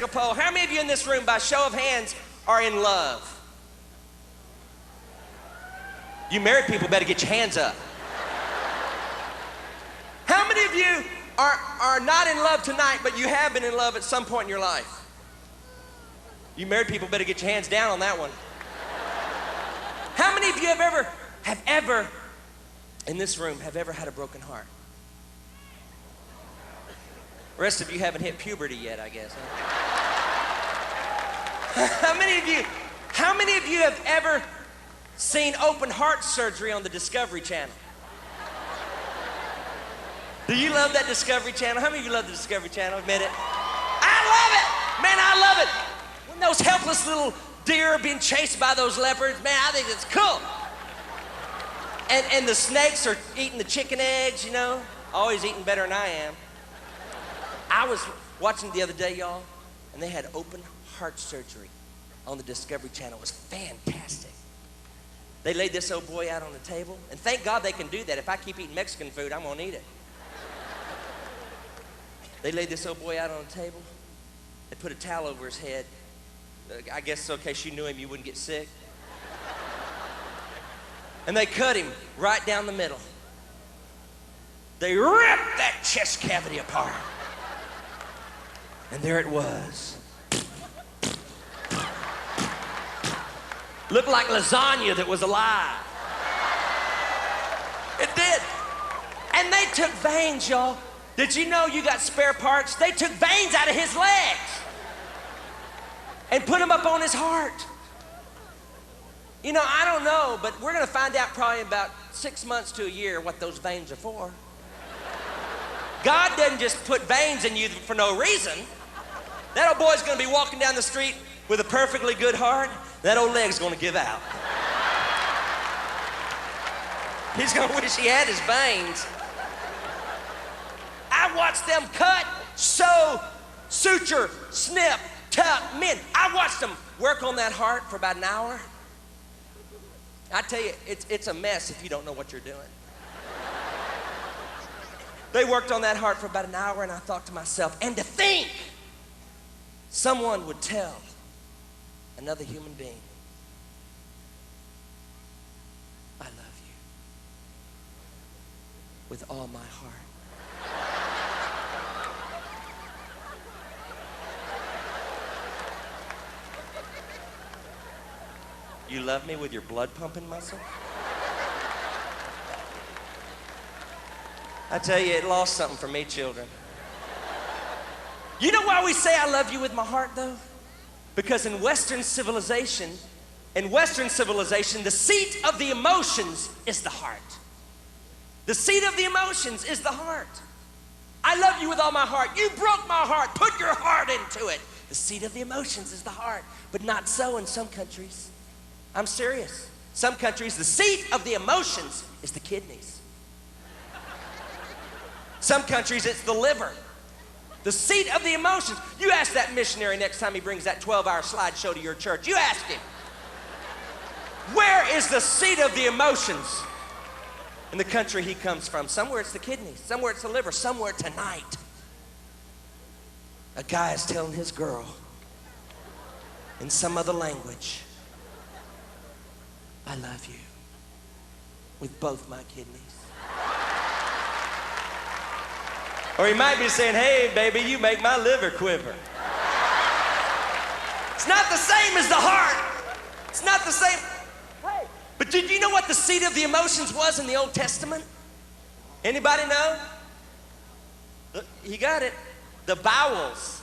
poll. How many of you in this room, by show of hands, are in love? You married people better get your hands up. How many of you are not in love tonight, but you have been in love at some point in your life? You married people better get your hands down on that one. How many of you have ever in this room have ever had a broken heart? The rest of you haven't hit puberty yet, I guess. Huh? How many of you have ever seen open heart surgery on the Discovery Channel? Do you love that Discovery Channel? How many of you love the Discovery Channel? Admit it. I love it! Man, I love it! When those helpless little deer are being chased by those leopards, man, I think it's cool. And the snakes are eating the chicken eggs, you know? Always eating better than I am. I was watching the other day, y'all, and they had open heart surgery on the Discovery Channel. It was fantastic. They laid this old boy out on the table, and thank God they can do that. If I keep eating Mexican food, I'm gonna eat it. They laid this old boy out on the table. They put a towel over his head. I guess so in case you knew him, you wouldn't get sick. And they cut him right down the middle. They ripped that chest cavity apart. And there it was. Looked like lasagna that was alive. It did. And they took veins, y'all. Did you know you got spare parts? They took veins out of his legs and put them up on his heart. You know, I don't know, but we're gonna find out probably in about 6 months to a year what those veins are for. God doesn't just put veins in you for no reason. That old boy's gonna be walking down the street with a perfectly good heart. That old leg's gonna give out. He's gonna wish he had his veins. I watched them cut, sew, suture, snip, tuck, mend. I watched them work on that heart for about an hour. I tell you, it's a mess if you don't know what you're doing. They worked on that heart for about an hour, and I thought to myself, and to think someone would tell another human being, I love you with all my heart. You love me with your blood pumping muscle? I tell you, it lost something for me, children. You know why we say I love you with my heart, though? Because in Western civilization, the seat of the emotions is the heart. The seat of the emotions is the heart. I love you with all my heart. You broke my heart. Put your heart into it. The seat of the emotions is the heart, but not so in some countries. I'm serious. Some countries, the seat of the emotions is the kidneys. Some countries, it's the liver. The seat of the emotions. You ask that missionary next time he brings that 12-hour slideshow to your church. You ask him, where is the seat of the emotions in the country he comes from? Somewhere it's the kidneys, somewhere it's the liver, somewhere tonight a guy is telling his girl in some other language, I love you with both my kidneys. Or he might be saying, hey, baby, you make my liver quiver. It's not the same as the heart. It's not the same. Hey. But did you know what the seat of the emotions was in the Old Testament? Anybody know? You got it. The bowels.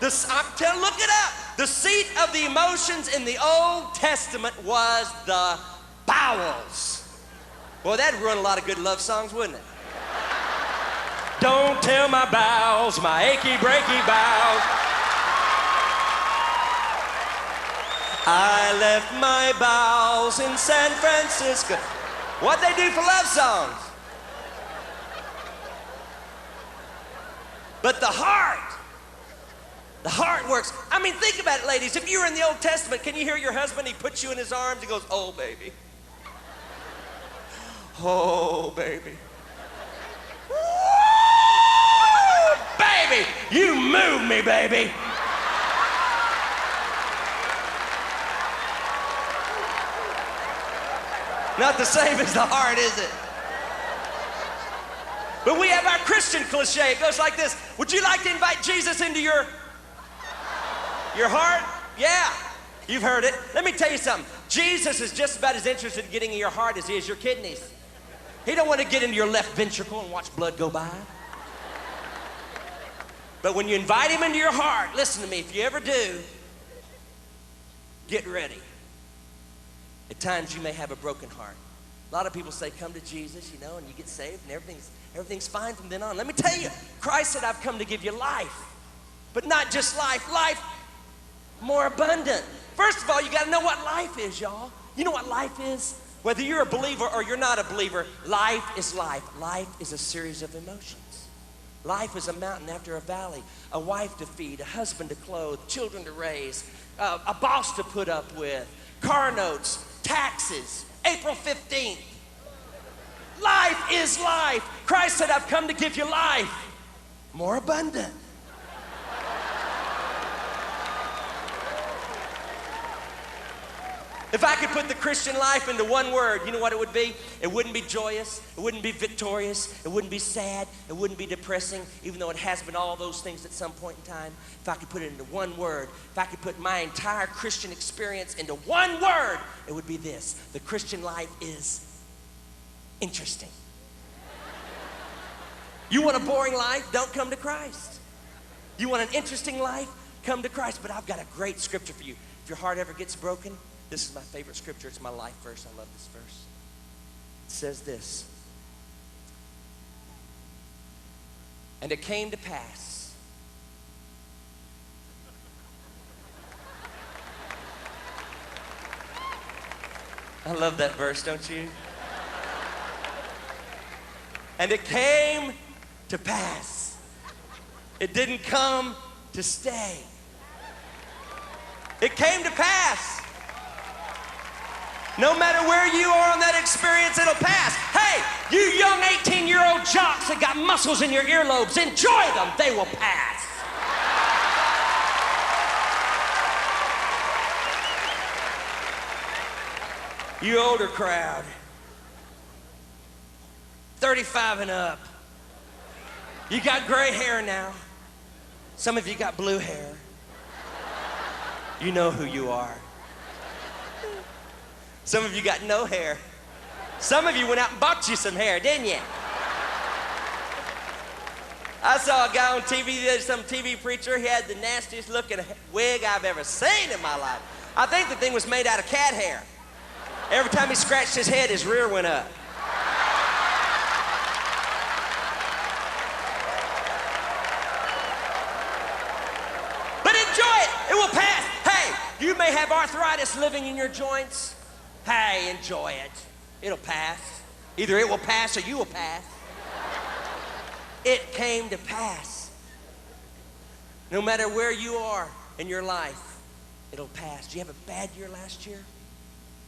Look it up. The seat of the emotions in the Old Testament was the bowels. Boy, that'd ruin a lot of good love songs, wouldn't it? Don't tell my bowels, my achy, breaky bowels. I left my bowels in San Francisco. What'd they do for love songs? But the heart works. I mean, think about it, ladies. If you were in the Old Testament, can you hear your husband? He puts you in his arms. He goes, oh, baby. Oh, baby. Woo, baby. baby, you move me, baby. Not the same as the heart, is it? But we have our Christian cliche. It goes like this. Would you like to invite Jesus into your heart? Yeah, you've heard it. Let me tell you something. Jesus is just about as interested in getting in your heart as he is your kidneys. He don't want to get into your left ventricle and watch blood go by. But when you invite him into your heart, listen to me, if you ever do, get ready. At times you may have a broken heart. A lot of people say, come to Jesus, you know, and you get saved and everything's fine from then on. Let me tell you, Christ said, I've come to give you life. But not just life, life more abundant. First of all, you got to know what life is, y'all. You know what life is? Whether you're a believer or you're not a believer, life is life. Life is a series of emotions. Life is a mountain after a valley, a wife to feed, a husband to clothe, children to raise, a boss to put up with, car notes, taxes, April 15th. Life is life. Christ said, I've come to give you life more abundant. If I could put the Christian life into one word, you know what it would be? It wouldn't be joyous, it wouldn't be victorious, it wouldn't be sad, it wouldn't be depressing, even though it has been all those things at some point in time. If I could put it into one word, if I could put my entire Christian experience into one word, it would be this. The Christian life is interesting. You want a boring life? Don't come to Christ. You want an interesting life? Come to Christ. But I've got a great scripture for you. If your heart ever gets broken, this is my favorite scripture. It's my life verse. I love this verse. It says this. And it came to pass. I love that verse, don't you? And it came to pass. It didn't come to stay. It came to pass. No matter where you are on that experience, it'll pass. Hey, you young 18-year-old jocks that got muscles in your earlobes, enjoy them. They will pass. You older crowd, 35 and up, you got gray hair now. Some of you got blue hair. You know who you are. Some of you got no hair. Some of you went out and bought you some hair, didn't you? I saw a guy on TV, some TV preacher. He had the nastiest looking wig I've ever seen in my life. I think the thing was made out of cat hair. Every time he scratched his head, his rear went up. But enjoy it. It will pass. Hey, you may have arthritis living in your joints. Hey, enjoy it. It'll pass. Either it will pass or you will pass. It came to pass. No matter where you are in your life, it'll pass. Did you have a bad year last year?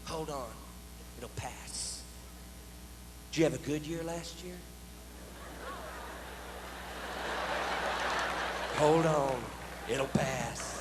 Hold on. It'll pass. Did you have a good year last year? Hold on. It'll pass.